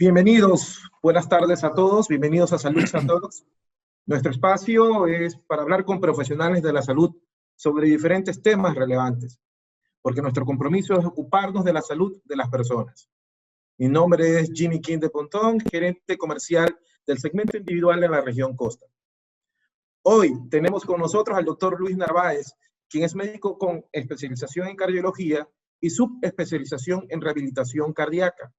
Bienvenidos, buenas tardes a todos, bienvenidos a Salud Talks. Nuestro espacio es para hablar con profesionales de la salud sobre diferentes temas relevantes, porque nuestro compromiso es ocuparnos de la salud de las personas. Mi nombre es Jimmy King de Pontón, gerente comercial del segmento individual en la región Costa. Hoy tenemos con nosotros al doctor Luis Narváez, quien es médico con especialización en cardiología y subespecialización en rehabilitación cardíaca.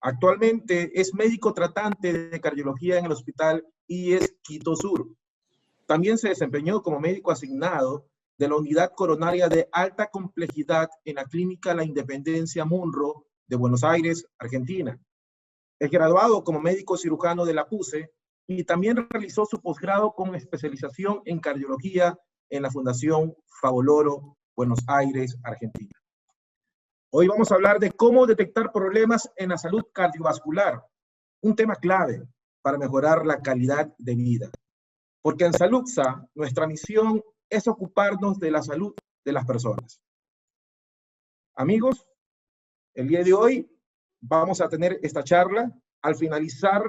Actualmente es médico tratante de cardiología en el Hospital IES Quito Sur. También se desempeñó como médico asignado de la Unidad Coronaria de Alta Complejidad en la Clínica La Independencia Munro de Buenos Aires, Argentina. Es graduado como médico cirujano de la PUCE y también realizó su posgrado con especialización en cardiología en la Fundación Favoloro, Buenos Aires, Argentina. Hoy vamos a hablar de cómo detectar problemas en la salud cardiovascular, un tema clave para mejorar la calidad de vida. Porque en Saludsa, nuestra misión es ocuparnos de la salud de las personas. Amigos, el día de hoy vamos a tener esta charla. Al finalizar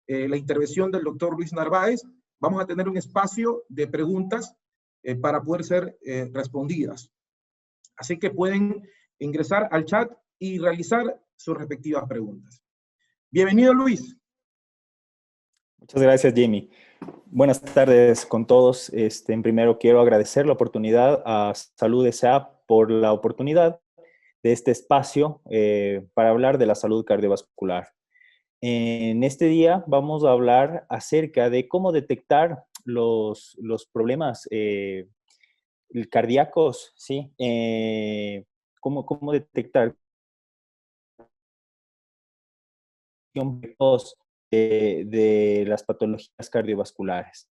la intervención del doctor Luis Narváez, vamos a tener un espacio de preguntas para poder ser respondidas. Así que pueden ingresar al chat y realizar sus respectivas preguntas. Bienvenido, Luis. Muchas gracias, Jimmy. Buenas tardes con todos. En primero quiero agradecer la oportunidad a Salud S.A. por la oportunidad de este espacio para hablar de la salud cardiovascular. En este día vamos a hablar acerca de cómo detectar los problemas cardíacos, ¿sí? Cómo detectar de las patologías cardiovasculares.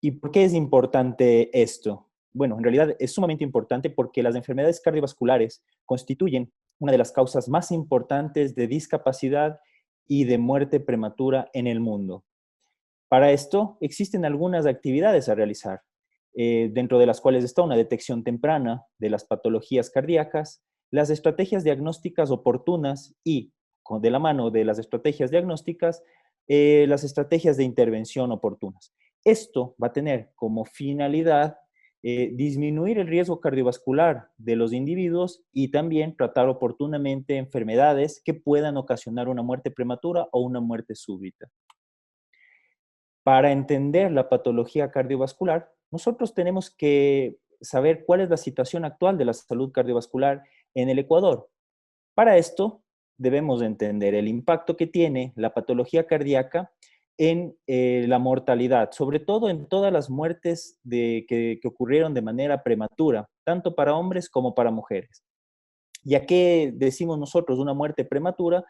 ¿Y por qué es importante esto? Bueno, en realidad es sumamente importante porque las enfermedades cardiovasculares constituyen una de las causas más importantes de discapacidad y de muerte prematura en el mundo. Para esto existen algunas actividades a realizar, dentro de las cuales está una detección temprana de las patologías cardíacas, las estrategias diagnósticas oportunas y, de la mano de las estrategias diagnósticas, las estrategias de intervención oportunas. Esto va a tener como finalidad disminuir el riesgo cardiovascular de los individuos y también tratar oportunamente enfermedades que puedan ocasionar una muerte prematura o una muerte súbita. Para entender la patología cardiovascular, nosotros tenemos que saber cuál es la situación actual de la salud cardiovascular en el Ecuador. Para esto, debemos entender el impacto que tiene la patología cardíaca en la mortalidad, sobre todo en todas las muertes que ocurrieron de manera prematura, tanto para hombres como para mujeres. ¿Y a qué decimos nosotros una muerte prematura?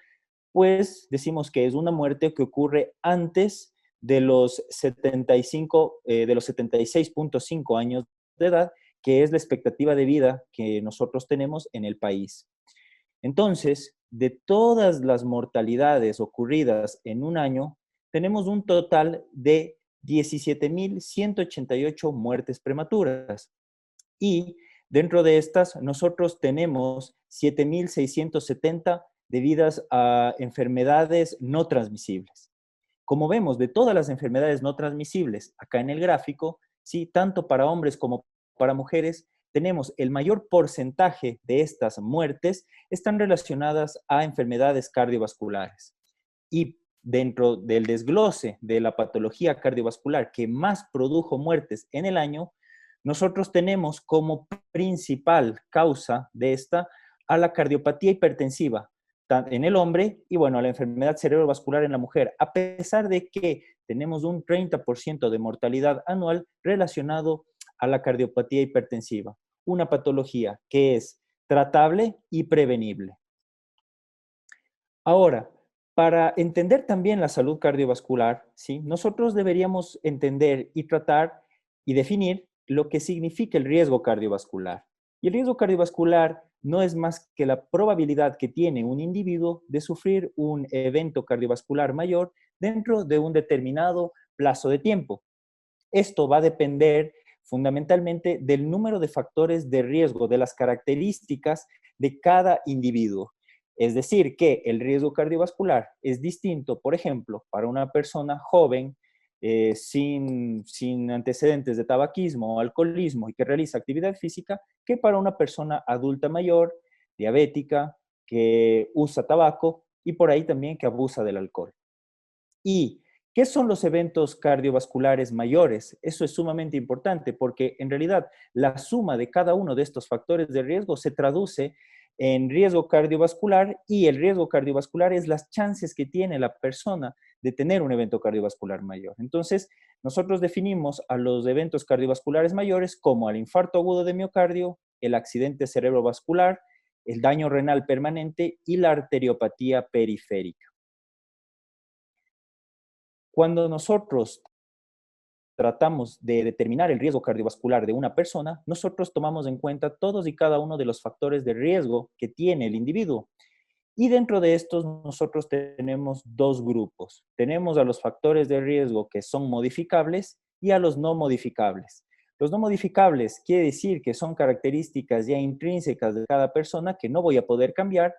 Pues decimos que es una muerte que ocurre antes de los 76.5 años de edad, que es la expectativa de vida que nosotros tenemos en el país. Entonces, de todas las mortalidades ocurridas en un año, tenemos un total de 17.188 muertes prematuras. Y dentro de estas, nosotros tenemos 7.670 debidas a enfermedades no transmisibles. Como vemos, de todas las enfermedades no transmisibles, acá en el gráfico, ¿sí? Tanto para hombres como para mujeres, tenemos el mayor porcentaje de estas muertes están relacionadas a enfermedades cardiovasculares. Y dentro del desglose de la patología cardiovascular que más produjo muertes en el año, nosotros tenemos como principal causa de esta a la cardiopatía hipertensiva en el hombre y, bueno, a la enfermedad cerebrovascular en la mujer, a pesar de que tenemos un 30% de mortalidad anual relacionado a la cardiopatía hipertensiva, una patología que es tratable y prevenible. Ahora, para entender también la salud cardiovascular, ¿sí? Nosotros deberíamos entender y tratar y definir lo que significa el riesgo cardiovascular. Y el riesgo cardiovascular no es más que la probabilidad que tiene un individuo de sufrir un evento cardiovascular mayor dentro de un determinado plazo de tiempo. Esto va a depender fundamentalmente del número de factores de riesgo, de las características de cada individuo. Es decir, que el riesgo cardiovascular es distinto, por ejemplo, para una persona joven sin antecedentes de tabaquismo o alcoholismo y que realiza actividad física, que para una persona adulta mayor, diabética, que usa tabaco y por ahí también que abusa del alcohol. ¿Y qué son los eventos cardiovasculares mayores? Eso es sumamente importante porque en realidad la suma de cada uno de estos factores de riesgo se traduce en riesgo cardiovascular y el riesgo cardiovascular es las chances que tiene la persona de tener un evento cardiovascular mayor. Entonces, nosotros definimos a los eventos cardiovasculares mayores como el infarto agudo de miocardio, el accidente cerebrovascular, el daño renal permanente y la arteriopatía periférica. Cuando nosotros tratamos de determinar el riesgo cardiovascular de una persona, nosotros tomamos en cuenta todos y cada uno de los factores de riesgo que tiene el individuo. Y dentro de estos nosotros tenemos dos grupos. Tenemos a los factores de riesgo que son modificables y a los no modificables. Los no modificables quiere decir que son características ya intrínsecas de cada persona que no voy a poder cambiar.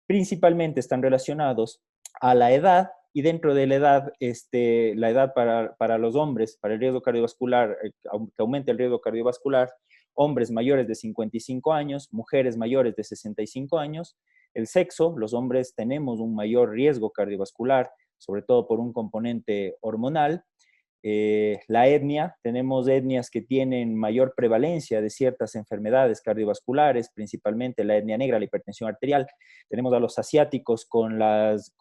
Principalmente están relacionados a la edad y dentro de la edad para los hombres, para el riesgo cardiovascular, que aumente el riesgo cardiovascular, hombres mayores de 55 años, mujeres mayores de 65 años, el sexo, los hombres tenemos un mayor riesgo cardiovascular, sobre todo por un componente hormonal. La etnia, tenemos etnias que tienen mayor prevalencia de ciertas enfermedades cardiovasculares, principalmente la etnia negra, la hipertensión arterial. Tenemos a los asiáticos con las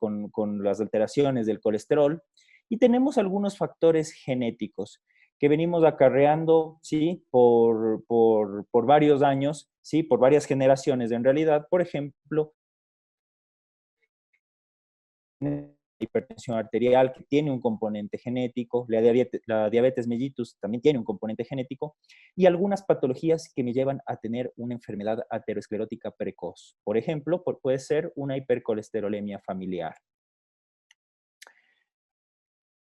alteraciones del colesterol y tenemos algunos factores genéticos que venimos acarreando, ¿sí? Por varios años, ¿sí? Por varias generaciones en realidad. Por ejemplo, hipertensión arterial que tiene un componente genético, la diabetes mellitus también tiene un componente genético y algunas patologías que me llevan a tener una enfermedad aterosclerótica precoz. Por ejemplo, puede ser una hipercolesterolemia familiar.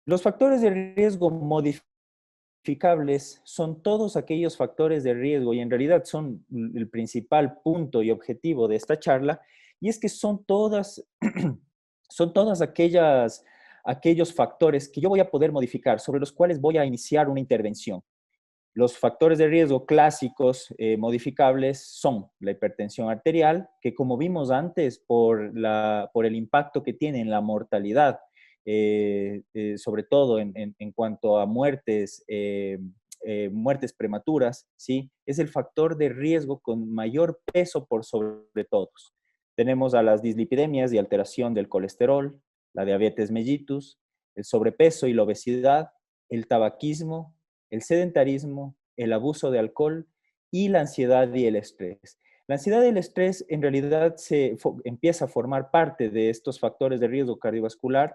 Los factores de riesgo modificables son todos aquellos factores de riesgo y en realidad son el principal punto y objetivo de esta charla y es que son todas aquellos factores que yo voy a poder modificar, sobre los cuales voy a iniciar una intervención. Los factores de riesgo clásicos modificables son la hipertensión arterial, que como vimos antes, por el impacto que tiene en la mortalidad, sobre todo en cuanto a muertes prematuras, ¿sí? Es el factor de riesgo con mayor peso por sobre todos. Tenemos a las dislipidemias y alteración del colesterol, la diabetes mellitus, el sobrepeso y la obesidad, el tabaquismo, el sedentarismo, el abuso de alcohol y la ansiedad y el estrés. La ansiedad y el estrés en realidad empieza a formar parte de estos factores de riesgo cardiovascular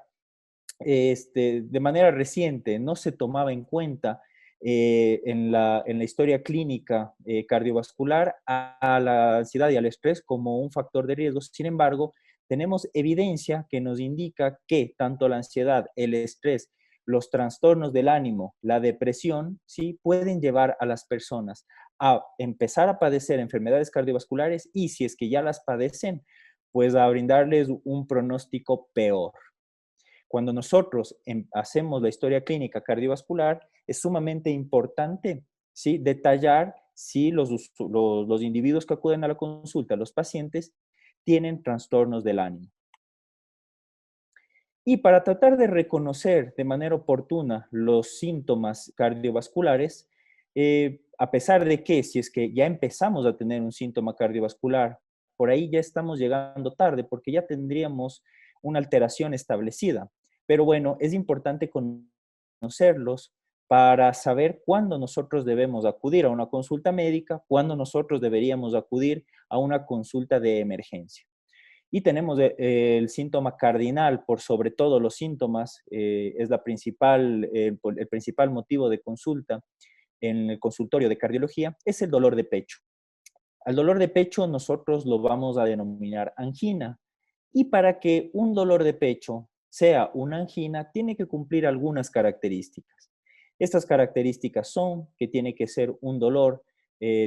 de manera reciente. No se tomaba en cuenta en la historia clínica cardiovascular a la ansiedad y al estrés como un factor de riesgo. Sin embargo, tenemos evidencia que nos indica que tanto la ansiedad, el estrés, los trastornos del ánimo, la depresión, sí, pueden llevar a las personas a empezar a padecer enfermedades cardiovasculares y si es que ya las padecen, pues a brindarles un pronóstico peor. Cuando nosotros hacemos la historia clínica cardiovascular, es sumamente importante, ¿sí? Detallar si los individuos que acuden a la consulta, los pacientes, tienen trastornos del ánimo. Y para tratar de reconocer de manera oportuna los síntomas cardiovasculares, a pesar de que si es que ya empezamos a tener un síntoma cardiovascular, por ahí ya estamos llegando tarde porque ya tendríamos una alteración establecida. Pero bueno, es importante conocerlos para saber cuándo nosotros debemos acudir a una consulta médica, cuándo nosotros deberíamos acudir a una consulta de emergencia. Y tenemos el síntoma cardinal por sobre todos los síntomas, es el principal motivo de consulta en el consultorio de cardiología, es el dolor de pecho. Al dolor de pecho nosotros lo vamos a denominar angina. Y para que un dolor de pecho sea una angina, tiene que cumplir algunas características. Estas características son que tiene que ser un dolor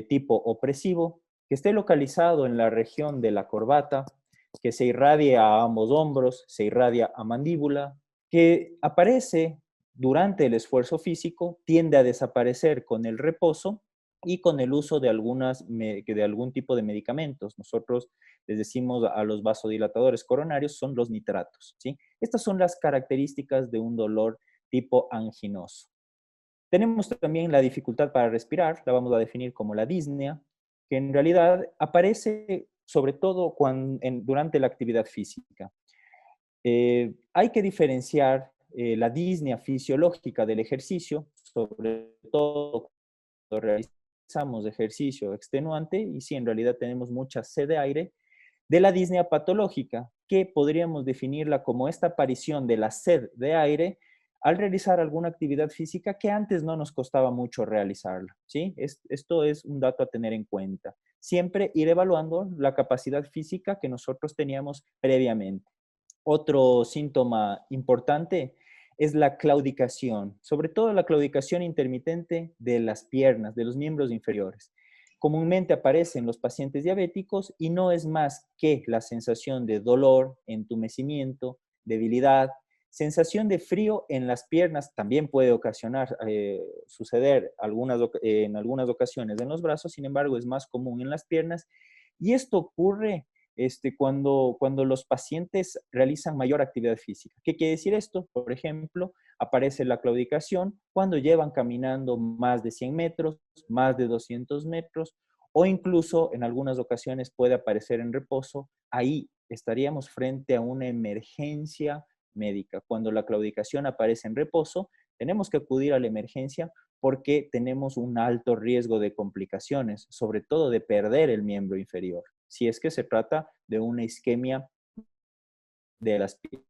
tipo opresivo, que esté localizado en la región de la corbata, que se irradia a ambos hombros, se irradia a mandíbula, que aparece durante el esfuerzo físico, tiende a desaparecer con el reposo y con el uso de algún tipo de medicamentos. Nosotros les decimos a los vasodilatadores coronarios, son los nitratos, ¿sí? Estas son las características de un dolor tipo anginoso. Tenemos también la dificultad para respirar, la vamos a definir como la disnea, que en realidad aparece sobre todo durante la actividad física. Hay que diferenciar la disnea fisiológica del ejercicio, sobre todo cuando realizamos ejercicio extenuante, y si en realidad tenemos mucha sed de aire, de la disnea patológica, que podríamos definirla como esta aparición de la sed de aire al realizar alguna actividad física que antes no nos costaba mucho realizarla, ¿sí? Esto es un dato a tener en cuenta. Siempre ir evaluando la capacidad física que nosotros teníamos previamente. Otro síntoma importante es la claudicación, sobre todo la claudicación intermitente de las piernas, de los miembros inferiores. Comúnmente aparece en los pacientes diabéticos y no es más que la sensación de dolor, entumecimiento, debilidad, sensación de frío en las piernas, también puede suceder en algunas ocasiones en los brazos, sin embargo es más común en las piernas, y esto ocurre cuando los pacientes realizan mayor actividad física. ¿Qué quiere decir esto? Por ejemplo, aparece la claudicación cuando llevan caminando más de 100 metros, más de 200 metros, o incluso en algunas ocasiones puede aparecer en reposo. Ahí estaríamos frente a una emergencia médica. Cuando la claudicación aparece en reposo, tenemos que acudir a la emergencia porque tenemos un alto riesgo de complicaciones, sobre todo de perder el miembro inferior, si es que se trata de una isquemia de las piernas.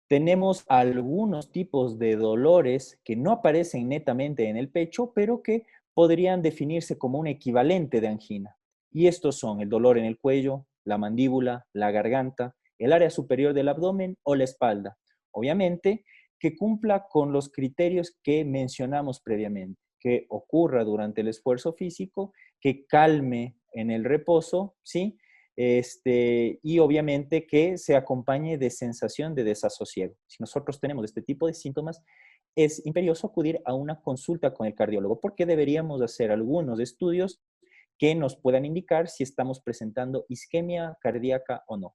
Tenemos algunos tipos de dolores que no aparecen netamente en el pecho, pero que podrían definirse como un equivalente de angina. Y estos son el dolor en el cuello, la mandíbula, la garganta, el área superior del abdomen o la espalda. Obviamente, que cumpla con los criterios que mencionamos previamente, que ocurra durante el esfuerzo físico, que calme en el reposo, ¿sí? Y obviamente que se acompañe de sensación de desasosiego. Si nosotros tenemos este tipo de síntomas, es imperioso acudir a una consulta con el cardiólogo porque deberíamos hacer algunos estudios que nos puedan indicar si estamos presentando isquemia cardíaca o no.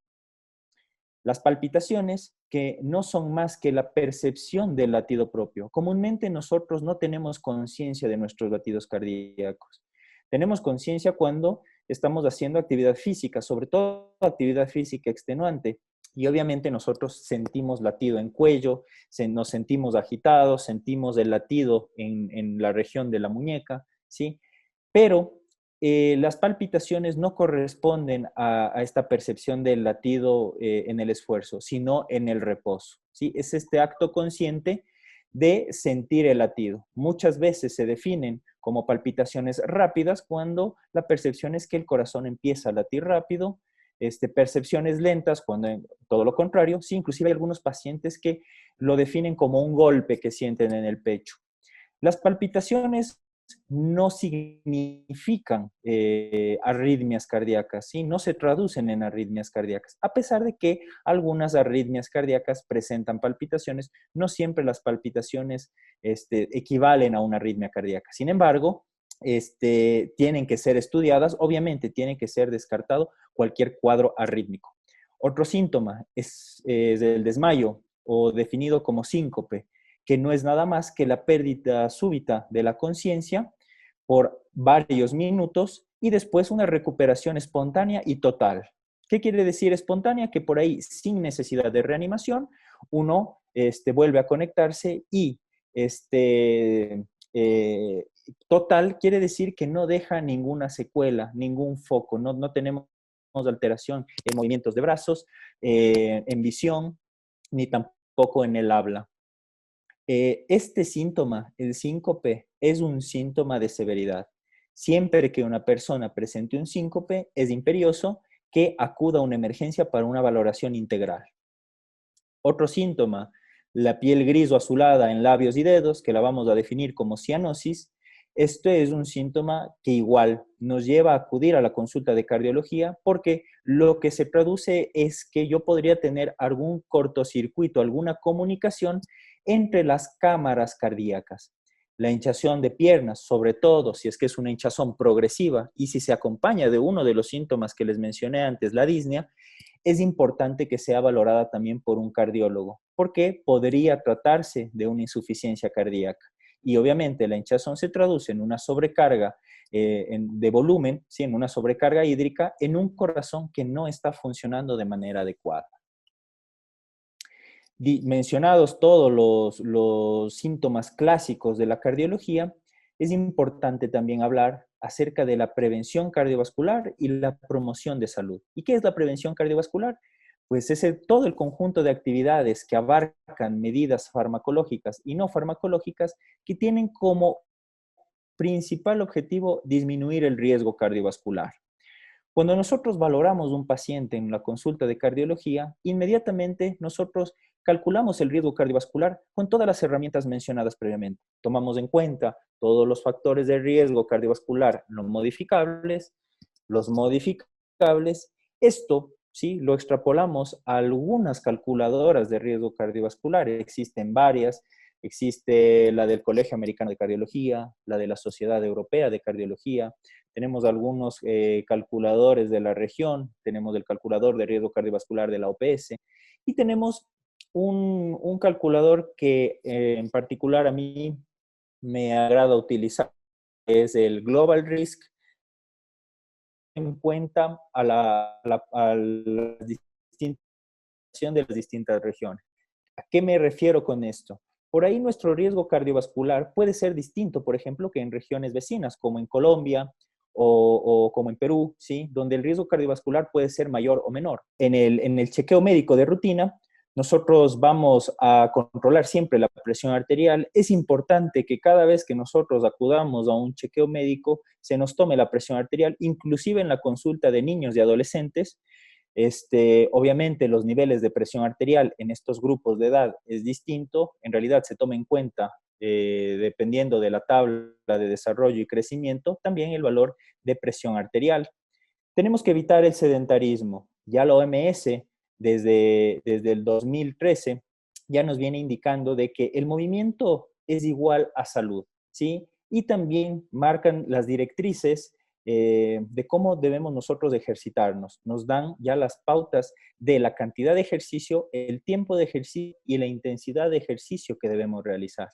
Las palpitaciones, que no son más que la percepción del latido propio. Comúnmente nosotros no tenemos conciencia de nuestros latidos cardíacos. Tenemos conciencia cuando estamos haciendo actividad física, sobre todo actividad física extenuante. Y obviamente nosotros sentimos latido en cuello, nos sentimos agitados, sentimos el latido en la región de la muñeca, ¿sí? Pero las palpitaciones no corresponden a esta percepción del latido en el esfuerzo, sino en el reposo, ¿sí? Es este acto consciente de sentir el latido. Muchas veces se definen como palpitaciones rápidas cuando la percepción es que el corazón empieza a latir rápido, percepciones lentas cuando todo lo contrario. Sí, inclusive hay algunos pacientes que lo definen como un golpe que sienten en el pecho. Las palpitaciones no significan arritmias cardíacas, ¿sí? No se traducen en arritmias cardíacas. A pesar de que algunas arritmias cardíacas presentan palpitaciones, no siempre las palpitaciones equivalen a una arritmia cardíaca. Sin embargo, tienen que ser estudiadas, obviamente tiene que ser descartado cualquier cuadro arrítmico. Otro síntoma es el desmayo, o definido como síncope, que no es nada más que la pérdida súbita de la conciencia por varios minutos y después una recuperación espontánea y total. ¿Qué quiere decir espontánea? Que por ahí, sin necesidad de reanimación, uno vuelve a conectarse, y total quiere decir que no deja ninguna secuela, ningún foco, no tenemos alteración en movimientos de brazos, en visión, ni tampoco en el habla. Este síntoma, el síncope, es un síntoma de severidad. Siempre que una persona presente un síncope, es imperioso que acuda a una emergencia para una valoración integral. Otro síntoma, la piel gris o azulada en labios y dedos, que la vamos a definir como cianosis, Esto es un síntoma que igual nos lleva a acudir a la consulta de cardiología porque lo que se produce es que yo podría tener algún cortocircuito, alguna comunicación entre las cámaras cardíacas. La hinchazón de piernas, sobre todo si es que es una hinchazón progresiva y si se acompaña de uno de los síntomas que les mencioné antes, la disnea, es importante que sea valorada también por un cardiólogo, porque podría tratarse de una insuficiencia cardíaca. Y obviamente la hinchazón se traduce en una sobrecarga de volumen, ¿sí? En una sobrecarga hídrica, en un corazón que no está funcionando de manera adecuada. Mencionados todos los síntomas clásicos de la cardiología, es importante también hablar acerca de la prevención cardiovascular y la promoción de salud. ¿Y qué es la prevención cardiovascular? Pues es todo el conjunto de actividades que abarcan medidas farmacológicas y no farmacológicas que tienen como principal objetivo disminuir el riesgo cardiovascular. Cuando nosotros valoramos un paciente en la consulta de cardiología, inmediatamente nosotros calculamos el riesgo cardiovascular con todas las herramientas mencionadas previamente. Tomamos en cuenta todos los factores de riesgo cardiovascular, los modificables. Esto, ¿sí? Lo extrapolamos a algunas calculadoras de riesgo cardiovascular. Existen varias. Existe la del Colegio Americano de Cardiología, la de la Sociedad Europea de Cardiología. Tenemos algunos calculadores de la región, tenemos el calculador de riesgo cardiovascular de la OPS y tenemos un calculador que en particular a mí me agrada utilizar, es el Global Risk, en cuenta a la distinción de las distintas regiones. ¿A qué me refiero con esto? Por ahí nuestro riesgo cardiovascular puede ser distinto, por ejemplo, que en regiones vecinas, como en Colombia o como en Perú, ¿sí? Donde el riesgo cardiovascular puede ser mayor o menor. En el chequeo médico de rutina, nosotros vamos a controlar siempre la presión arterial. Es importante que cada vez que nosotros acudamos a un chequeo médico, se nos tome la presión arterial, inclusive en la consulta de niños y adolescentes. Obviamente los niveles de presión arterial en estos grupos de edad es distinto. En realidad se toma en cuenta, dependiendo de la tabla de desarrollo y crecimiento, también el valor de presión arterial. Tenemos que evitar el sedentarismo. Ya la OMS, desde el 2013, ya nos viene indicando de que el movimiento es igual a salud, ¿sí? Y también marcan las directrices de cómo debemos nosotros ejercitarnos. Nos dan ya las pautas de la cantidad de ejercicio, el tiempo de ejercicio y la intensidad de ejercicio que debemos realizar.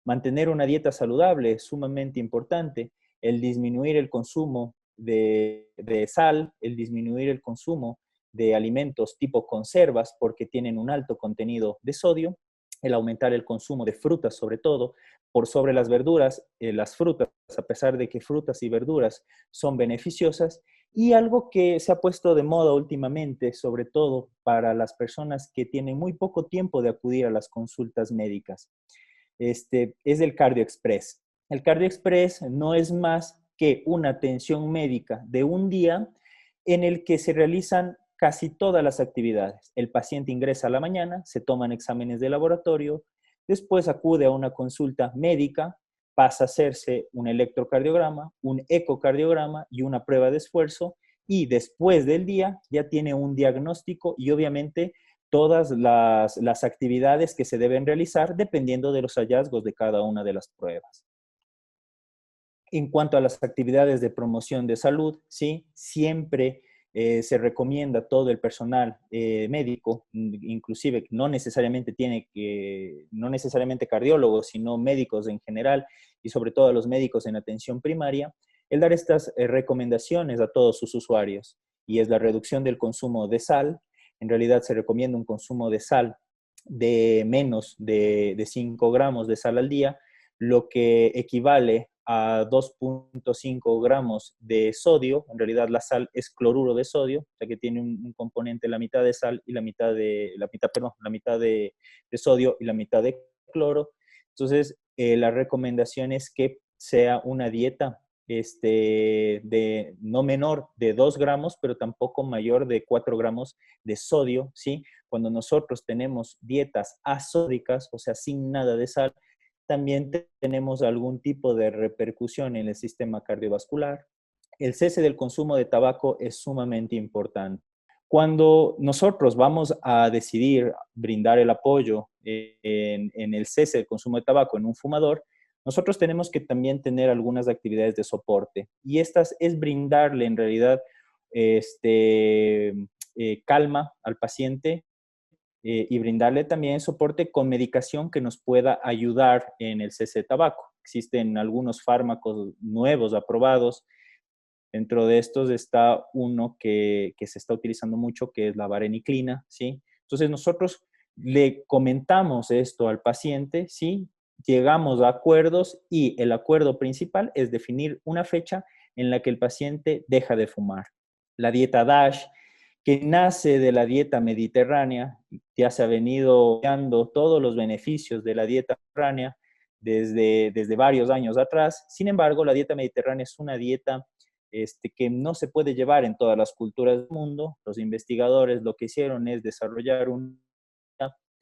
Mantener una dieta saludable es sumamente importante. El disminuir el consumo de sal, el disminuir el consumo de alimentos tipo conservas porque tienen un alto contenido de sodio, el aumentar el consumo de frutas sobre todo, por sobre las verduras, las frutas, a pesar de que frutas y verduras son beneficiosas, y algo que se ha puesto de moda últimamente, sobre todo para las personas que tienen muy poco tiempo de acudir a las consultas médicas, es el Cardio Express. El Cardio Express no es más que una atención médica de un día en el que se realizan casi todas las actividades. El paciente ingresa a la mañana, se toman exámenes de laboratorio, después acude a una consulta médica, pasa a hacerse un electrocardiograma, un ecocardiograma y una prueba de esfuerzo, y después del día ya tiene un diagnóstico y obviamente todas las actividades que se deben realizar dependiendo de los hallazgos de cada una de las pruebas. En cuanto a las actividades de promoción de salud, ¿sí? Siempre se recomienda a todo el personal médico, inclusive no necesariamente no necesariamente cardiólogos, sino médicos en general y sobre todo a los médicos en atención primaria, el dar estas recomendaciones a todos sus usuarios, y es la reducción del consumo de sal. En realidad se recomienda un consumo de sal de menos de 5 gramos de sal al día, lo que equivale a 2.5 gramos de sodio. En realidad la sal es cloruro de sodio, o sea que tiene un componente, la mitad de sal y la mitad de sodio y la mitad de cloro. Entonces, la recomendación es que sea una dieta de no menor de 2 gramos, pero tampoco mayor de 4 gramos de sodio, ¿sí? Cuando nosotros tenemos dietas asódicas, o sea, sin nada de sal, también tenemos algún tipo de repercusión en el sistema cardiovascular. El cese del consumo de tabaco es sumamente importante. Cuando nosotros vamos a decidir brindar el apoyo en el cese del consumo de tabaco en un fumador, nosotros tenemos que también tener algunas actividades de soporte. Y estas es brindarle en realidad calma al paciente y brindarle también soporte con medicación que nos pueda ayudar en el cese de tabaco. Existen algunos fármacos nuevos aprobados. Dentro de estos está uno que se está utilizando mucho, que es la vareniclina, ¿sí? Entonces nosotros le comentamos esto al paciente, ¿sí? Llegamos a acuerdos y el acuerdo principal es definir una fecha en la que el paciente deja de fumar. La dieta DASH, que nace de la dieta mediterránea, ya se ha venido dando todos los beneficios de la dieta mediterránea desde varios años atrás. Sin embargo, la dieta mediterránea es una dieta que no se puede llevar en todas las culturas del mundo. Los investigadores lo que hicieron es desarrollar una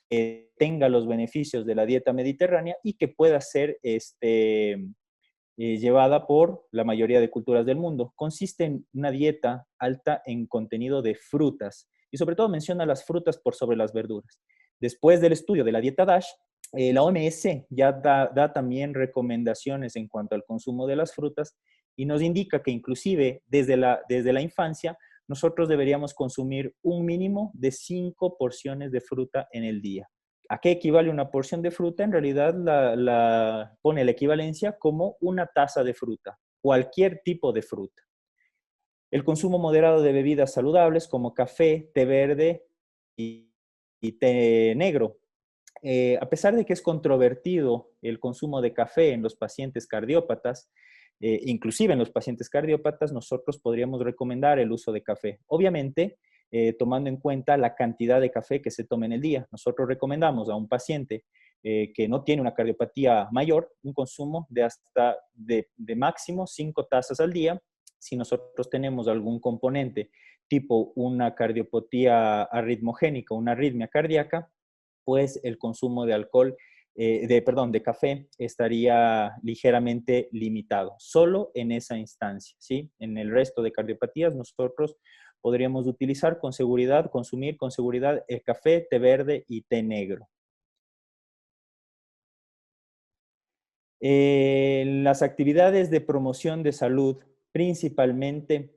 que tenga los beneficios de la dieta mediterránea y que pueda ser llevada por la mayoría de culturas del mundo. Consiste en una dieta alta en contenido de frutas y sobre todo menciona las frutas por sobre las verduras. Después del estudio de la dieta DASH, la OMS ya da también recomendaciones en cuanto al consumo de las frutas y nos indica que inclusive desde la infancia nosotros deberíamos consumir un mínimo de 5 porciones de fruta en el día. ¿A qué equivale una porción de fruta? En realidad pone la equivalencia como una taza de fruta, cualquier tipo de fruta. El consumo moderado de bebidas saludables como café, té verde y té negro. A pesar de que es controvertido el consumo de café en los pacientes cardiópatas, inclusive en los pacientes cardiópatas, nosotros podríamos recomendar el uso de café. Obviamente, tomando en cuenta la cantidad de café que se tome en el día. Nosotros recomendamos a un paciente que no tiene una cardiopatía mayor un consumo de máximo 5 tazas al día. Si nosotros tenemos algún componente tipo una cardiopatía arritmogénica, una arritmia cardíaca, pues el consumo de alcohol, de café estaría ligeramente limitado, solo en esa instancia, ¿sí? En el resto de cardiopatías nosotros podríamos utilizar con seguridad, consumir con seguridad el café, té verde y té negro. Las actividades de promoción de salud, principalmente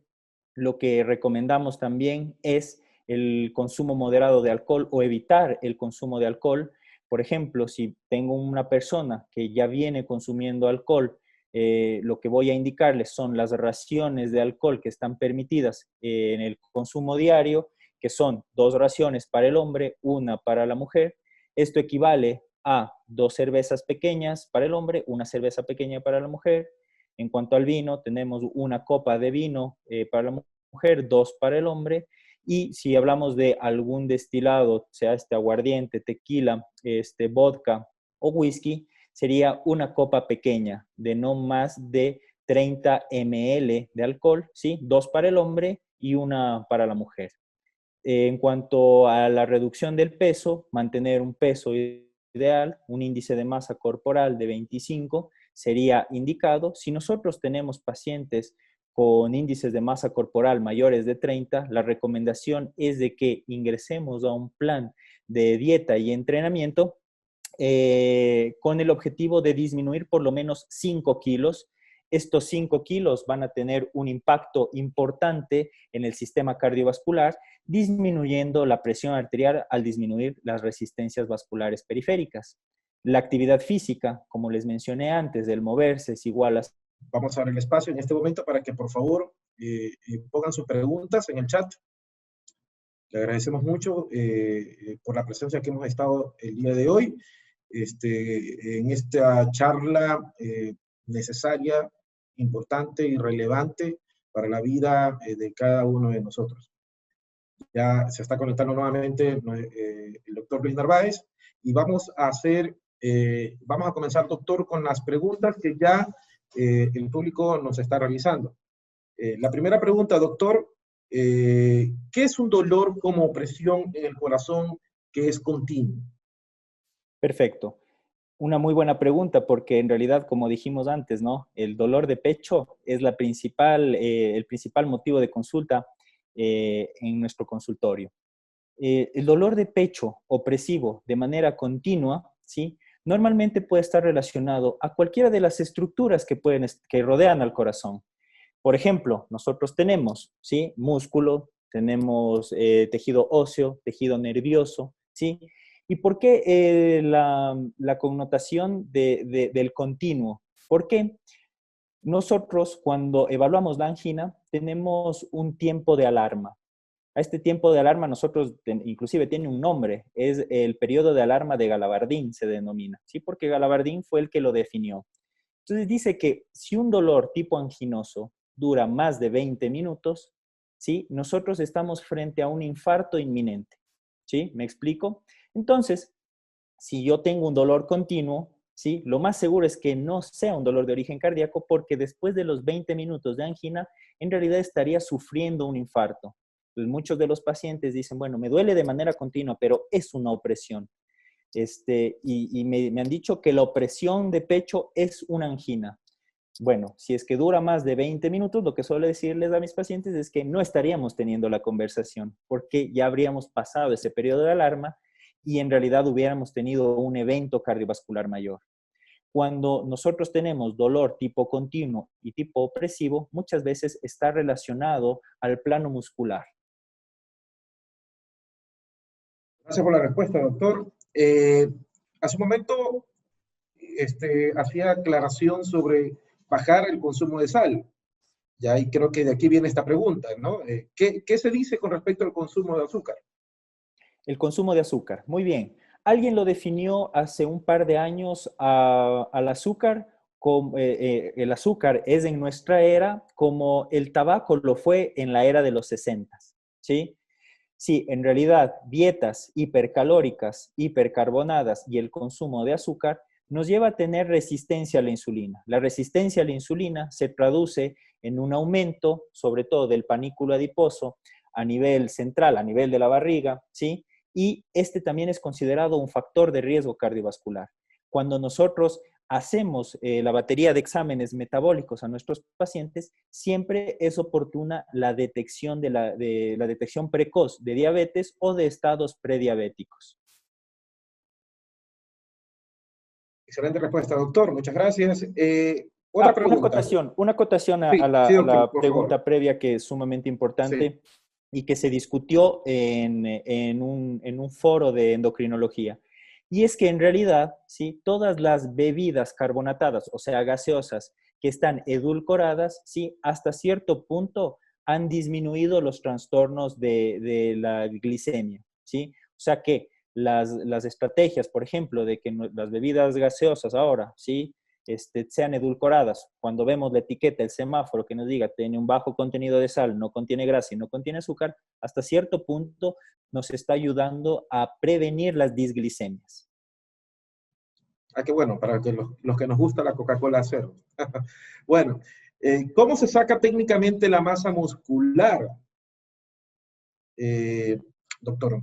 lo que recomendamos también es el consumo moderado de alcohol o evitar el consumo de alcohol. Por ejemplo, si tengo una persona que ya viene consumiendo alcohol, lo que voy a indicarles son las raciones de alcohol que están permitidas en el consumo diario, que son 2 raciones para el hombre, 1 para la mujer. Esto equivale a 2 cervezas pequeñas para el hombre, 1 cerveza pequeña para la mujer. En cuanto al vino, tenemos 1 copa de vino para la mujer, 2 para el hombre. Y si hablamos de algún destilado, sea aguardiente, tequila, vodka o whisky, sería 1 copa pequeña de no más de 30 ml de alcohol, ¿sí? 2 para el hombre y 1 para la mujer. En cuanto a la reducción del peso, mantener un peso ideal, un índice de masa corporal de 25 sería indicado. Si nosotros tenemos pacientes con índices de masa corporal mayores de 30, la recomendación es de que ingresemos a un plan de dieta y entrenamiento con el objetivo de disminuir por lo menos 5 kilos. Estos 5 kilos van a tener un impacto importante en el sistema cardiovascular, disminuyendo la presión arterial al disminuir las resistencias vasculares periféricas. La actividad física, como les mencioné antes, el moverse es igual a... Vamos a dar el espacio en este momento para que por favor pongan sus preguntas en el chat. Le agradecemos mucho por la presencia que hemos estado el día de hoy en esta charla necesaria, importante y relevante para la vida de cada uno de nosotros. Ya se está conectando nuevamente el doctor Luis Narváez y vamos a comenzar, doctor, con las preguntas que ya el público nos está realizando. La primera pregunta, doctor, ¿qué es un dolor como opresión en el corazón que es continuo? Perfecto. Una muy buena pregunta, porque en realidad, como dijimos antes, ¿no? El dolor de pecho es el principal motivo de consulta en nuestro consultorio. El dolor de pecho opresivo de manera continua, ¿sí? Normalmente puede estar relacionado a cualquiera de las estructuras que rodean al corazón. Por ejemplo, nosotros tenemos, ¿sí? Músculo, tenemos tejido óseo, tejido nervioso, ¿sí? ¿Y por qué la connotación del continuo? Porque nosotros cuando evaluamos la angina tenemos un tiempo de alarma. A este tiempo de alarma nosotros, inclusive tiene un nombre, es el periodo de alarma de Galavardín, se denomina, ¿sí? Porque Galavardín fue el que lo definió. Entonces dice que si un dolor tipo anginoso dura más de 20 minutos, ¿sí? Nosotros estamos frente a un infarto inminente, ¿sí? ¿Me explico? Entonces, si yo tengo un dolor continuo, ¿sí? Lo más seguro es que no sea un dolor de origen cardíaco porque después de los 20 minutos de angina, en realidad estaría sufriendo un infarto. Entonces, muchos de los pacientes dicen, bueno, me duele de manera continua, pero es una opresión. Y me han dicho que la opresión de pecho es una angina. Bueno, si es que dura más de 20 minutos, lo que suelo decirles a mis pacientes es que no estaríamos teniendo la conversación porque ya habríamos pasado ese periodo de alarma y en realidad hubiéramos tenido un evento cardiovascular mayor. Cuando nosotros tenemos dolor tipo continuo y tipo opresivo, muchas veces está relacionado al plano muscular. Gracias por la respuesta, doctor. Hace un momento hacía aclaración sobre bajar el consumo de sal. Ya, y creo que de aquí viene esta pregunta, ¿no? ¿Qué se dice con respecto al consumo de azúcar? El consumo de azúcar. Muy bien. Alguien lo definió hace un par de años al azúcar. El azúcar es en nuestra era como el tabaco lo fue en la era de los 60, ¿sí? Sí, en realidad, dietas hipercalóricas, hipercarbonadas y el consumo de azúcar nos lleva a tener resistencia a la insulina. La resistencia a la insulina se traduce en un aumento, sobre todo del panículo adiposo, a nivel central, a nivel de la barriga, ¿sí? Y este también es considerado un factor de riesgo cardiovascular. Cuando nosotros hacemos la batería de exámenes metabólicos a nuestros pacientes, siempre es oportuna la detección de la detección precoz de diabetes o de estados prediabéticos. Excelente respuesta, doctor. Muchas gracias. Otra pregunta. Una acotación Sí, sí, a doctor, la por favor. pregunta previa que es sumamente Sí. importante y que se discutió en un foro de endocrinología. Y es que en realidad, ¿sí? Todas las bebidas carbonatadas, o sea, gaseosas, que están edulcoradas, ¿sí? Hasta cierto punto han disminuido los trastornos de la glicemia, ¿sí? O sea que las estrategias, por ejemplo, de que las bebidas gaseosas ahora, ¿sí? Sean edulcoradas. Cuando vemos la etiqueta, el semáforo que nos diga tiene un bajo contenido de sal, no contiene grasa y no contiene azúcar, hasta cierto punto nos está ayudando a prevenir las disglicemias. Ah, qué bueno, para que los que nos gusta la Coca-Cola cero. Bueno, ¿cómo se saca técnicamente la masa muscular, eh, doctor?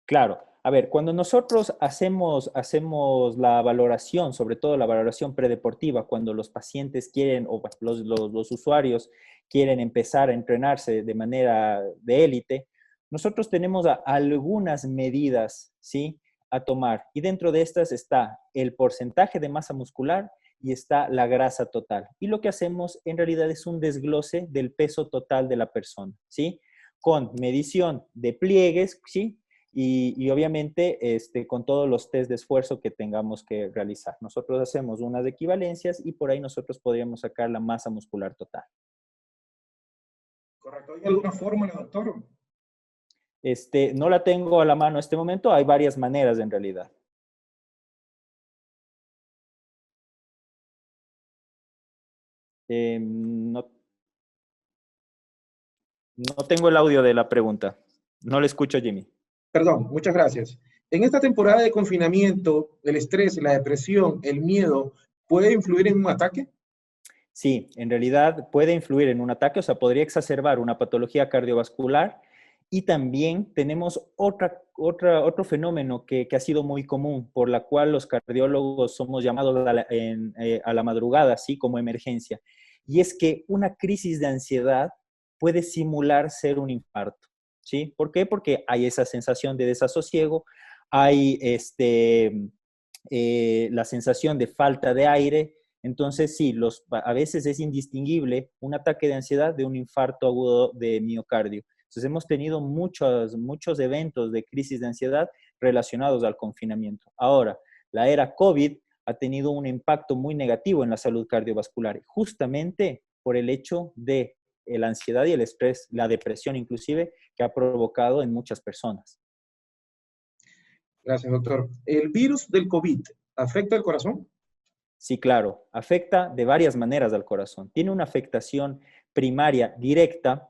Claro. A ver, cuando nosotros hacemos la valoración, sobre todo la valoración predeportiva, cuando los pacientes quieren o los usuarios quieren empezar a entrenarse de manera de élite, nosotros tenemos algunas medidas, ¿sí? A tomar. Y dentro de estas está el porcentaje de masa muscular y está la grasa total. Y lo que hacemos en realidad es un desglose del peso total de la persona, ¿sí? Con medición de pliegues, ¿sí? Y obviamente con todos los test de esfuerzo que tengamos que realizar. Nosotros hacemos unas equivalencias y por ahí nosotros podríamos sacar la masa muscular total. ¿Correcto? ¿Hay alguna fórmula, doctor? No la tengo a la mano en este momento, hay varias maneras en realidad. No, no tengo el audio de la pregunta. No le escucho, Jimmy. Perdón, muchas gracias. En esta temporada de confinamiento, el estrés, la depresión, el miedo, ¿puede influir en un ataque? Sí, en realidad puede influir en un ataque, o sea, podría exacerbar una patología cardiovascular Y también tenemos otro fenómeno que ha sido muy común, por la cual los cardiólogos somos llamados a la madrugada, así como emergencia. Y es que una crisis de ansiedad puede simular ser un infarto, ¿sí? ¿Por qué? Porque hay esa sensación de desasosiego, hay la sensación de falta de aire. Entonces, sí, a veces es indistinguible un ataque de ansiedad de un infarto agudo de miocardio. Entonces, hemos tenido muchos eventos de crisis de ansiedad relacionados al confinamiento. Ahora, la era COVID ha tenido un impacto muy negativo en la salud cardiovascular, justamente por el hecho de la ansiedad y el estrés, la depresión inclusive, que ha provocado en muchas personas. Gracias, doctor. ¿El virus del COVID afecta el corazón? Sí, claro, afecta de varias maneras al corazón. Tiene una afectación primaria directa,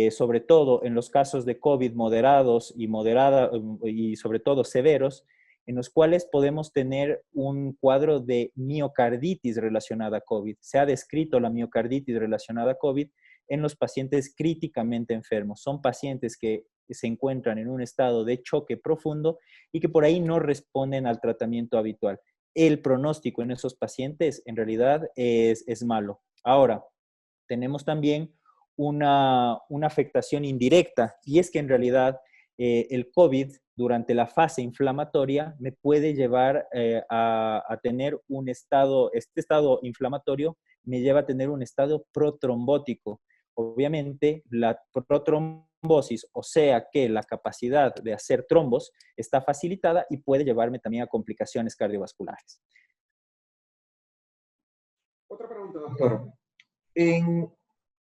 sobre todo en los casos de COVID moderados y sobre todo severos, en los cuales podemos tener un cuadro de miocarditis relacionada a COVID. Se ha descrito la miocarditis relacionada a COVID en los pacientes críticamente enfermos. Son pacientes que se encuentran en un estado de choque profundo y que por ahí no responden al tratamiento habitual. El pronóstico en esos pacientes en realidad es malo. Ahora, tenemos también una afectación indirecta y es que en realidad el COVID durante la fase inflamatoria me puede llevar a tener este estado inflamatorio me lleva a tener un estado protrombótico. Obviamente, la protrombosis, o sea que la capacidad de hacer trombos está facilitada y puede llevarme también a complicaciones cardiovasculares. Otra pregunta, doctor. En,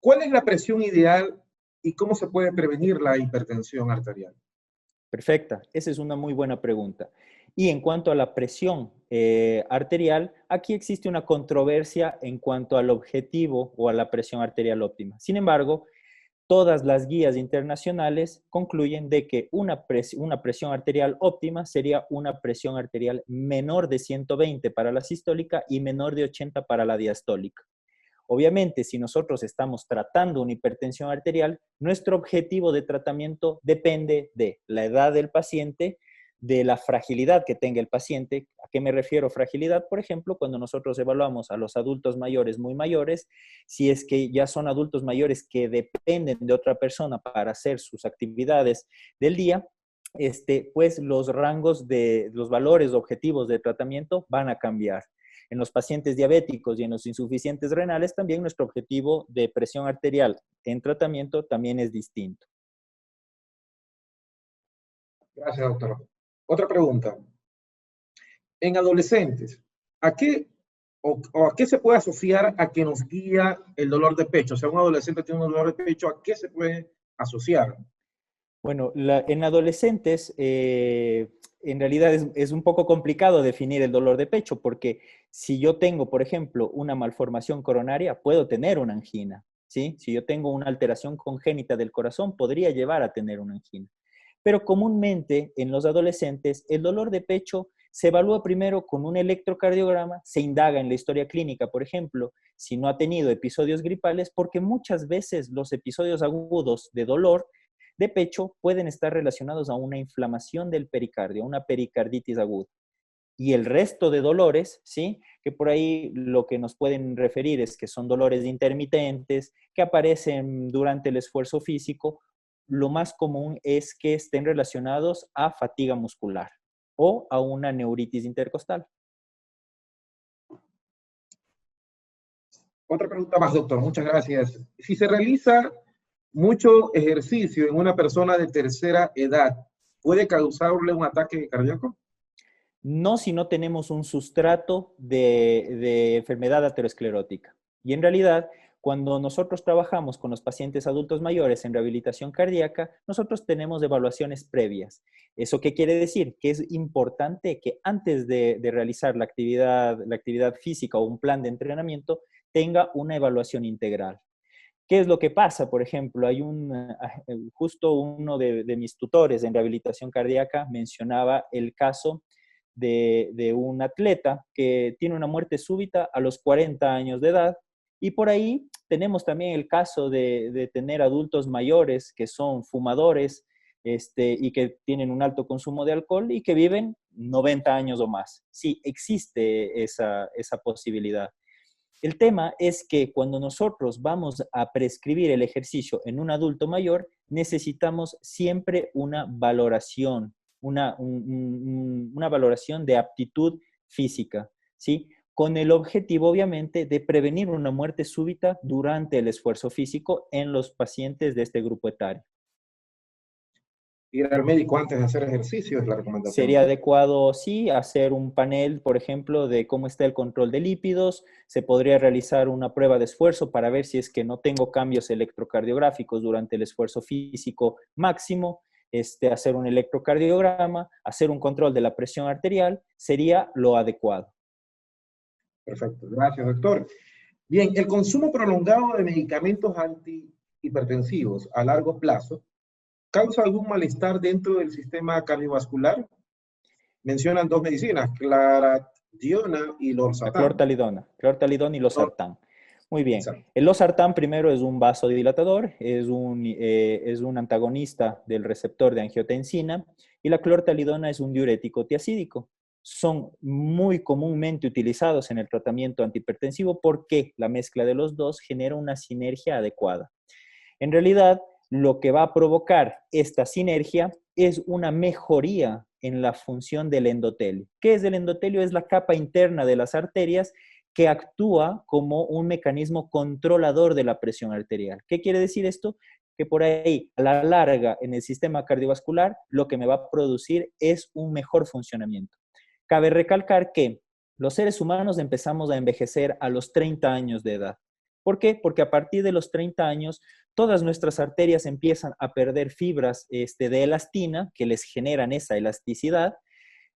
¿Cuál es la presión ideal y cómo se puede prevenir la hipertensión arterial? Perfecta, esa es una muy buena pregunta. Y en cuanto a la presión arterial, aquí existe una controversia en cuanto al objetivo o a la presión arterial óptima. Sin embargo, todas las guías internacionales concluyen de que una presión arterial óptima sería una presión arterial menor de 120 para la sistólica y menor de 80 para la diastólica. Obviamente, si nosotros estamos tratando una hipertensión arterial, nuestro objetivo de tratamiento depende de la edad del paciente, de la fragilidad que tenga el paciente. ¿A qué me refiero fragilidad? Por ejemplo, cuando nosotros evaluamos a los adultos mayores muy mayores, si es que ya son adultos mayores que dependen de otra persona para hacer sus actividades del día, pues los rangos de los valores objetivos de tratamiento van a cambiar. En los pacientes diabéticos y en los insuficientes renales, también nuestro objetivo de presión arterial en tratamiento también es distinto. Gracias, doctor. Otra pregunta. En adolescentes, ¿a qué o a qué se puede asociar a que nos guía el dolor de pecho? O sea, un adolescente tiene un dolor de pecho, ¿a qué se puede asociar? Bueno, en adolescentes en realidad es un poco complicado definir el dolor de pecho porque si yo tengo, por ejemplo, una malformación coronaria, puedo tener una angina, ¿sí? Si yo tengo una alteración congénita del corazón, podría llevar a tener una angina. Pero comúnmente en los adolescentes el dolor de pecho se evalúa primero con un electrocardiograma, se indaga en la historia clínica, por ejemplo, si no ha tenido episodios gripales, porque muchas veces los episodios agudos de dolor de pecho pueden estar relacionados a una inflamación del pericardio, una pericarditis aguda. Y el resto de dolores, ¿sí? Que por ahí lo que nos pueden referir es que son dolores intermitentes, que aparecen durante el esfuerzo físico. Lo más común es que estén relacionados a fatiga muscular o a una neuritis intercostal. Otra pregunta más, doctor. Muchas gracias. Si se realiza mucho ejercicio en una persona de tercera edad, ¿puede causarle un ataque cardíaco? No si no tenemos un sustrato de enfermedad aterosclerótica. Y en realidad, cuando nosotros trabajamos con los pacientes adultos mayores en rehabilitación cardíaca, nosotros tenemos evaluaciones previas. ¿Eso qué quiere decir? Que es importante que antes de realizar la actividad física o un plan de entrenamiento, tenga una evaluación integral. ¿Qué es lo que pasa? Por ejemplo, justo uno de mis tutores en rehabilitación cardíaca mencionaba el caso de un atleta que tiene una muerte súbita a los 40 años de edad Y por ahí tenemos también el caso de tener adultos mayores que son fumadores, y que tienen un alto consumo de alcohol y que viven 90 años o más. Sí, existe esa posibilidad. El tema es que cuando nosotros vamos a prescribir el ejercicio en un adulto mayor, necesitamos siempre una valoración, una valoración de aptitud física, ¿sí? Con el objetivo, obviamente, de prevenir una muerte súbita durante el esfuerzo físico en los pacientes de este grupo etario. Ir al médico antes de hacer ejercicio es la recomendación, Sería ¿no? adecuado, sí, hacer un panel, por ejemplo, de cómo está el control de lípidos. Se podría realizar una prueba de esfuerzo para ver si es que no tengo cambios electrocardiográficos durante el esfuerzo físico máximo. Hacer un electrocardiograma, hacer un control de la presión arterial, sería lo adecuado. Perfecto, gracias, doctor. Bien, el consumo prolongado de medicamentos antihipertensivos a largo plazo causa algún malestar dentro del sistema cardiovascular. Mencionan dos medicinas, clarationa y La losartán. clortalidona y losartán. Muy bien. Exacto. El losartán primero es un vasodilatador, es un antagonista del receptor de angiotensina, y la clortalidona es un diurético tiacídico. Son muy comúnmente utilizados en el tratamiento antihipertensivo porque la mezcla de los dos genera una sinergia adecuada. En realidad, lo que va a provocar esta sinergia es una mejoría en la función del endotelio. ¿Qué es el endotelio? Es la capa interna de las arterias que actúa como un mecanismo controlador de la presión arterial. ¿Qué quiere decir esto? Que por ahí, a la larga, en el sistema cardiovascular, lo que me va a producir es un mejor funcionamiento. Cabe recalcar que los seres humanos empezamos a envejecer a los 30 años de edad. ¿Por qué? Porque a partir de los 30 años, todas nuestras arterias empiezan a perder fibras de elastina que les generan esa elasticidad,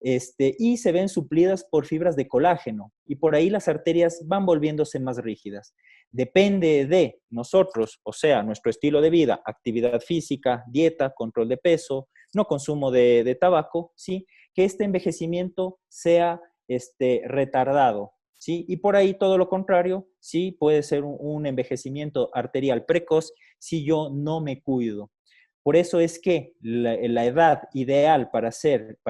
y se ven suplidas por fibras de colágeno. Y por ahí las arterias van volviéndose más rígidas. Depende de nosotros, o sea, nuestro estilo de vida, actividad física, dieta, control de peso, no consumo de tabaco, ¿sí? Que este envejecimiento sea retardado, ¿sí? Y por ahí todo lo contrario, sí, puede ser un envejecimiento arterial precoz si yo no me cuido. Por eso es que la edad ideal para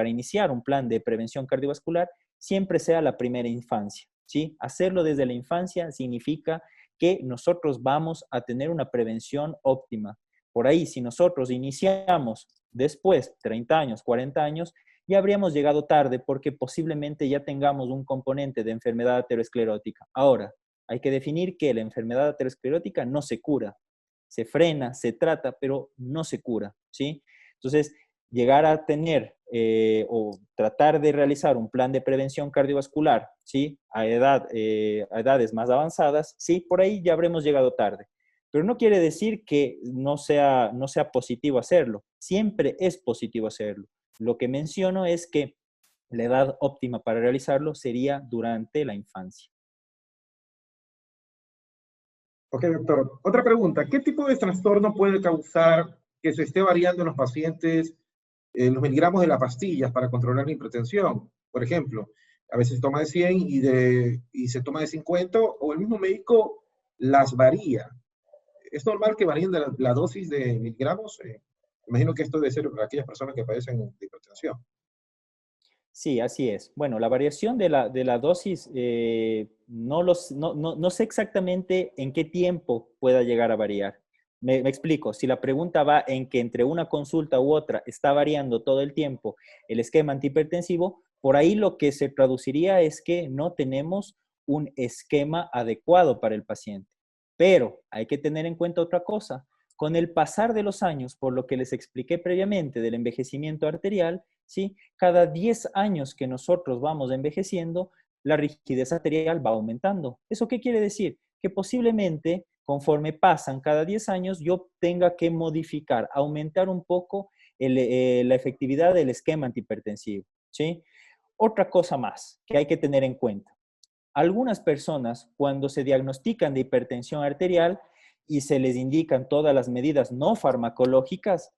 iniciar un plan de prevención cardiovascular siempre sea la primera infancia, ¿sí? Hacerlo desde la infancia significa que nosotros vamos a tener una prevención óptima. Por ahí, si nosotros iniciamos después, 30 años, 40 años, ya habríamos llegado tarde porque posiblemente ya tengamos un componente de enfermedad aterosclerótica. Ahora, hay que definir que la enfermedad aterosclerótica no se cura, se frena, se trata, pero no se cura, ¿sí? Entonces, llegar a tener o tratar de realizar un plan de prevención cardiovascular, ¿sí? A edades más avanzadas, sí, por ahí ya habremos llegado tarde. Pero no quiere decir que no sea positivo hacerlo. Siempre es positivo hacerlo. Lo que menciono es que la edad óptima para realizarlo sería durante la infancia. Ok, doctor. Otra pregunta. ¿Qué tipo de trastorno puede causar que se esté variando en los pacientes los miligramos de las pastillas para controlar la hipertensión? Por ejemplo, a veces toma de 100 y se toma de 50 o el mismo médico las varía. ¿Es normal que varíen de la dosis de miligramos? Imagino que esto debe ser para aquellas personas que padecen de hipertensión. Sí, así es. Bueno, la variación de la dosis, no sé exactamente en qué tiempo pueda llegar a variar. Me explico, si la pregunta va en que entre una consulta u otra está variando todo el tiempo el esquema antihipertensivo, por ahí lo que se traduciría es que no tenemos un esquema adecuado para el paciente. Pero hay que tener en cuenta otra cosa. Con el pasar de los años, por lo que les expliqué previamente del envejecimiento arterial, ¿sí? Cada 10 años que nosotros vamos envejeciendo, la rigidez arterial va aumentando. ¿Eso qué quiere decir? Que posiblemente conforme pasan cada 10 años yo tenga que modificar, aumentar un poco la efectividad del esquema antihipertensivo, ¿sí? Otra cosa más que hay que tener en cuenta. Algunas personas, cuando se diagnostican de hipertensión arterial y se les indican todas las medidas no farmacológicas,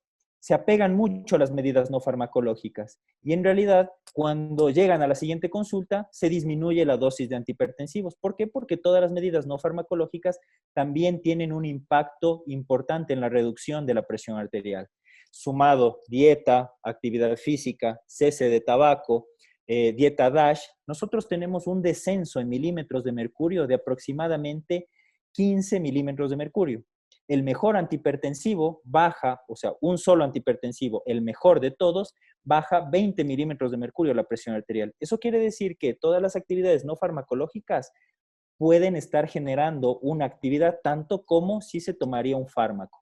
se apegan mucho a las medidas no farmacológicas y en realidad cuando llegan a la siguiente consulta se disminuye la dosis de antihipertensivos. ¿Por qué? Porque todas las medidas no farmacológicas también tienen un impacto importante en la reducción de la presión arterial. Sumado dieta, actividad física, cese de tabaco, dieta DASH, nosotros tenemos un descenso en milímetros de mercurio de aproximadamente 15 milímetros de mercurio. El mejor antihipertensivo baja, o sea, un solo antihipertensivo, el mejor de todos, baja 20 milímetros de mercurio la presión arterial. Eso quiere decir que todas las actividades no farmacológicas pueden estar generando una actividad tanto como si se tomaría un fármaco.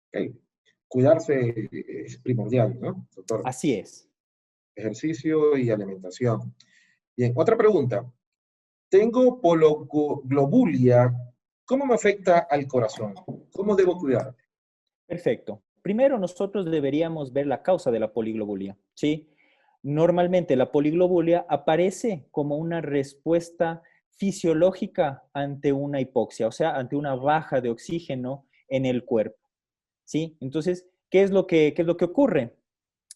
Okay. Cuidarse es primordial, ¿no, doctor? Así es. Ejercicio y alimentación. Bien, otra pregunta. Tengo pologlobulia. ¿Cómo me afecta al corazón? ¿Cómo debo cuidarme? Perfecto. Primero nosotros deberíamos ver la causa de la poliglobulia, ¿sí? Normalmente la poliglobulia aparece como una respuesta fisiológica ante una hipoxia, o sea, ante una baja de oxígeno en el cuerpo, ¿sí? Entonces, qué es lo que ocurre?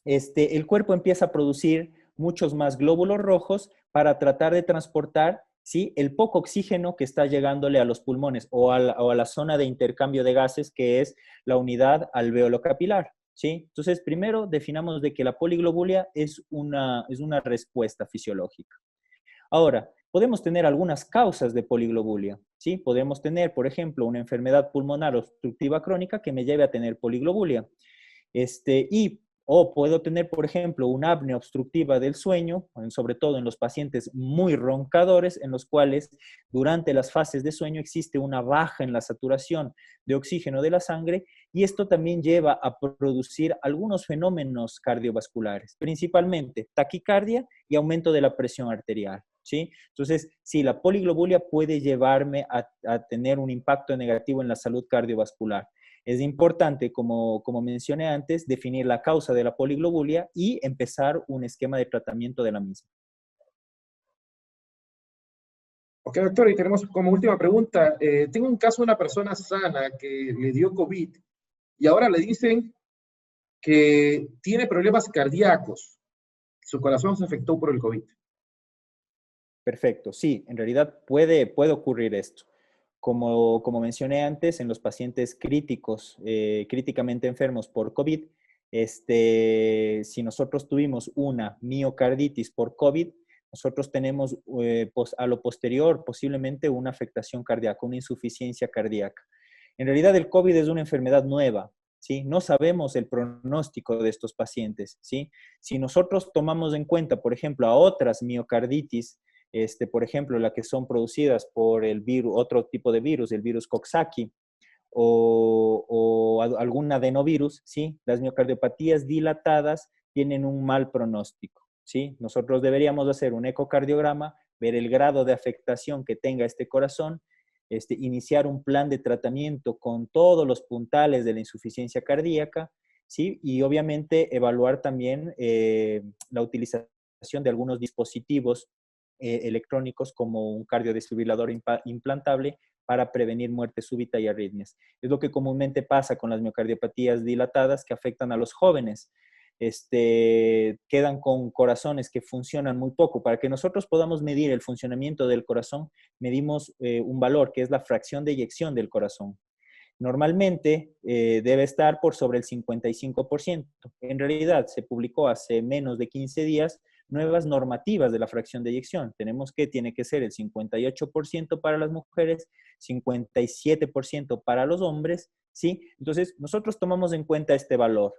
El cuerpo empieza a producir muchos más glóbulos rojos para tratar de transportar, ¿sí?, el poco oxígeno que está llegándole a los pulmones o a la zona de intercambio de gases que es la unidad alveolo capilar, ¿sí? Entonces, primero definamos de que la poliglobulia es una respuesta fisiológica. Ahora, podemos tener algunas causas de poliglobulia, ¿sí? Podemos tener, por ejemplo, una enfermedad pulmonar obstructiva crónica que me lleve a tener poliglobulia. O puedo tener, por ejemplo, una apnea obstructiva del sueño, sobre todo en los pacientes muy roncadores, en los cuales durante las fases de sueño existe una baja en la saturación de oxígeno de la sangre y esto también lleva a producir algunos fenómenos cardiovasculares, principalmente taquicardia y aumento de la presión arterial, ¿sí? Entonces, sí, la poliglobulia puede llevarme a tener un impacto negativo en la salud cardiovascular. Es importante, como mencioné antes, definir la causa de la poliglobulia y empezar un esquema de tratamiento de la misma. Ok, doctor, y tenemos como última pregunta. Tengo un caso de una persona sana que le dio COVID y ahora le dicen que tiene problemas cardíacos. Su corazón se afectó por el COVID. Perfecto, sí, en realidad puede ocurrir esto. Como mencioné antes, en los pacientes críticos, críticamente enfermos por COVID, si nosotros tuvimos una miocarditis por COVID, nosotros tenemos a lo posterior posiblemente una afectación cardíaca, una insuficiencia cardíaca. En realidad el COVID es una enfermedad nueva, ¿sí? No sabemos el pronóstico de estos pacientes, ¿sí? Si nosotros tomamos en cuenta, por ejemplo, a otras miocarditis, por ejemplo, las que son producidas por el virus, otro tipo de virus, el virus Coxsackie o algún adenovirus, ¿sí? Las miocardiopatías dilatadas tienen un mal pronóstico, ¿sí? Nosotros deberíamos hacer un ecocardiograma, ver el grado de afectación que tenga este corazón, iniciar un plan de tratamiento con todos los puntales de la insuficiencia cardíaca, ¿sí? Y obviamente evaluar también la utilización de algunos dispositivos electrónicos como un cardiodesfibrilador implantable para prevenir muerte súbita y arritmias. Es lo que comúnmente pasa con las miocardiopatías dilatadas que afectan a los jóvenes. Quedan con corazones que funcionan muy poco. Para que nosotros podamos medir el funcionamiento del corazón, medimos un valor que es la fracción de eyección del corazón. Normalmente debe estar por sobre el 55%. En realidad, se publicó hace menos de 15 días nuevas normativas de la fracción de eyección. Tiene que ser el 58% para las mujeres, 57% para los hombres, ¿sí? Entonces, nosotros tomamos en cuenta este valor.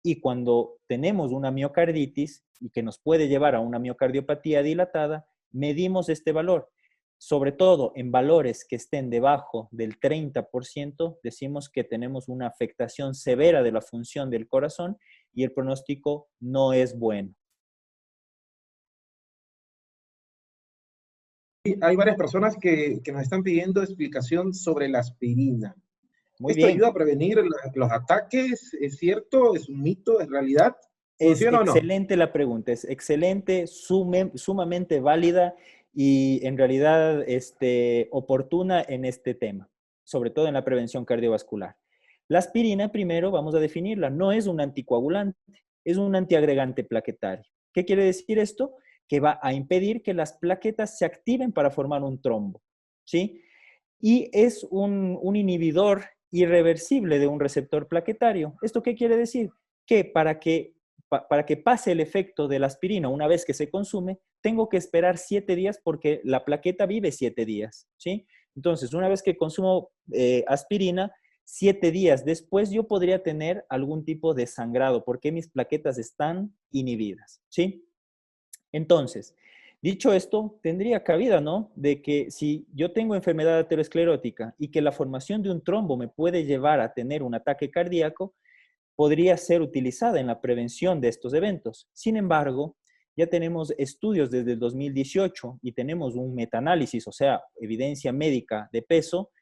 Y cuando tenemos una miocarditis y que nos puede llevar a una miocardiopatía dilatada, medimos este valor. Sobre todo en valores que estén debajo del 30%, decimos que tenemos una afectación severa de la función del corazón y el pronóstico no es bueno. Hay varias personas que nos están pidiendo explicación sobre la aspirina. Muy ¿Esto bien. ayuda a prevenir los ataques? ¿Es cierto? ¿Es un mito? ¿Es realidad? Es ¿Funciona o no? excelente la pregunta, es excelente, sumamente válida y en realidad oportuna en este tema, sobre todo en la prevención cardiovascular. La aspirina, primero, vamos a definirla, no es un anticoagulante, es un antiagregante plaquetario. ¿Qué quiere decir esto? Que va a impedir que las plaquetas se activen para formar un trombo, ¿sí? Y es un inhibidor irreversible de un receptor plaquetario. ¿Esto qué quiere decir? Que para que pase el efecto de la aspirina una vez que se consume, tengo que esperar 7 días porque la plaqueta vive 7 días, ¿sí? Entonces, una vez que consumo aspirina, 7 días después yo podría tener algún tipo de sangrado porque mis plaquetas están inhibidas, ¿sí? Entonces, dicho esto, tendría cabida, ¿no? De que si yo tengo enfermedad aterosclerótica y que la formación de un trombo me puede llevar a tener un ataque cardíaco, podría ser utilizada en la prevención de estos eventos. Sin embargo, ya tenemos estudios desde el 2018 y tenemos un metaanálisis, o sea, evidencia médica de peso,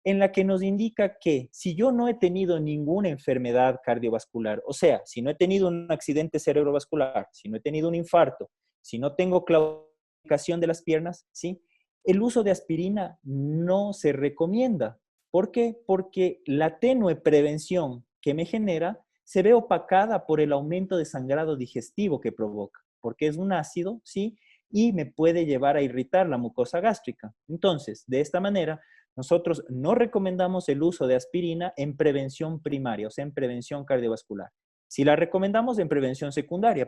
en la que nos indica que si yo no he tenido ninguna enfermedad cardiovascular, o sea, si no he tenido un accidente cerebrovascular, si no he tenido un infarto, si no tengo claudicación de las piernas, ¿sí? El uso de aspirina no se recomienda. ¿Por qué? Porque la tenue prevención que me genera se ve opacada por el aumento de sangrado digestivo que provoca, porque es un ácido, ¿sí? Y me puede llevar a irritar la mucosa gástrica. Entonces, de esta manera, nosotros no recomendamos el uso de aspirina en prevención primaria, o sea, en prevención cardiovascular. Si la recomendamos en prevención secundaria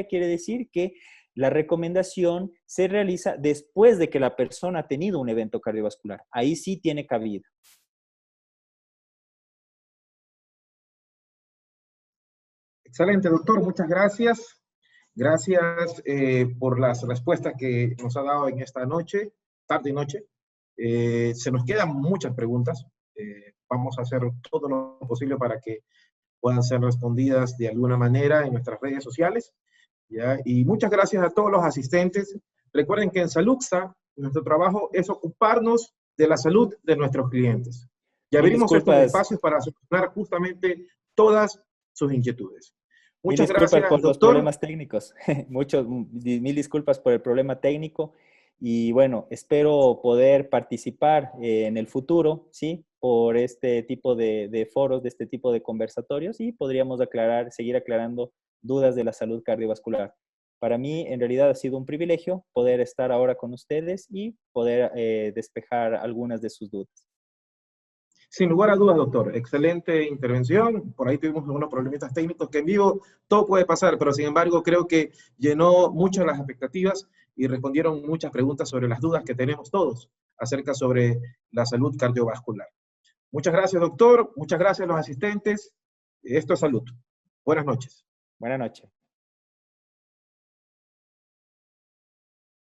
quiere decir que la recomendación se realiza después de que la persona ha tenido un evento cardiovascular. Ahí sí tiene cabida. Excelente, doctor, muchas gracias. Gracias por las respuestas que nos ha dado en esta noche, tarde y noche. Se nos quedan muchas preguntas. Vamos a hacer todo lo posible para que puedan ser respondidas de alguna manera en nuestras redes sociales. ¿Ya? Y muchas gracias a todos los asistentes. Recuerden que en Saluxa nuestro trabajo es ocuparnos de la salud de nuestros clientes. Y Mil abrimos estos disculpas, espacios para solucionar justamente todas sus inquietudes. mil Muchas disculpas gracias, por los doctor. problemas técnicos. Mil disculpas por el problema técnico. Y bueno, espero poder participar en el futuro, ¿sí? Por este tipo de foros, de este tipo de conversatorios y podríamos seguir aclarando dudas de la salud cardiovascular. Para mí, en realidad, ha sido un privilegio poder estar ahora con ustedes y poder despejar algunas de sus dudas. Sin lugar a dudas, doctor. Excelente intervención. Por ahí tuvimos algunos problemitas técnicos que en vivo todo puede pasar, pero sin embargo creo que llenó mucho las expectativas y respondieron muchas preguntas sobre las dudas que tenemos todos acerca sobre la salud cardiovascular. Muchas gracias, doctor. Muchas gracias a los asistentes. Esto es salud. Buenas noches. Buenas noches.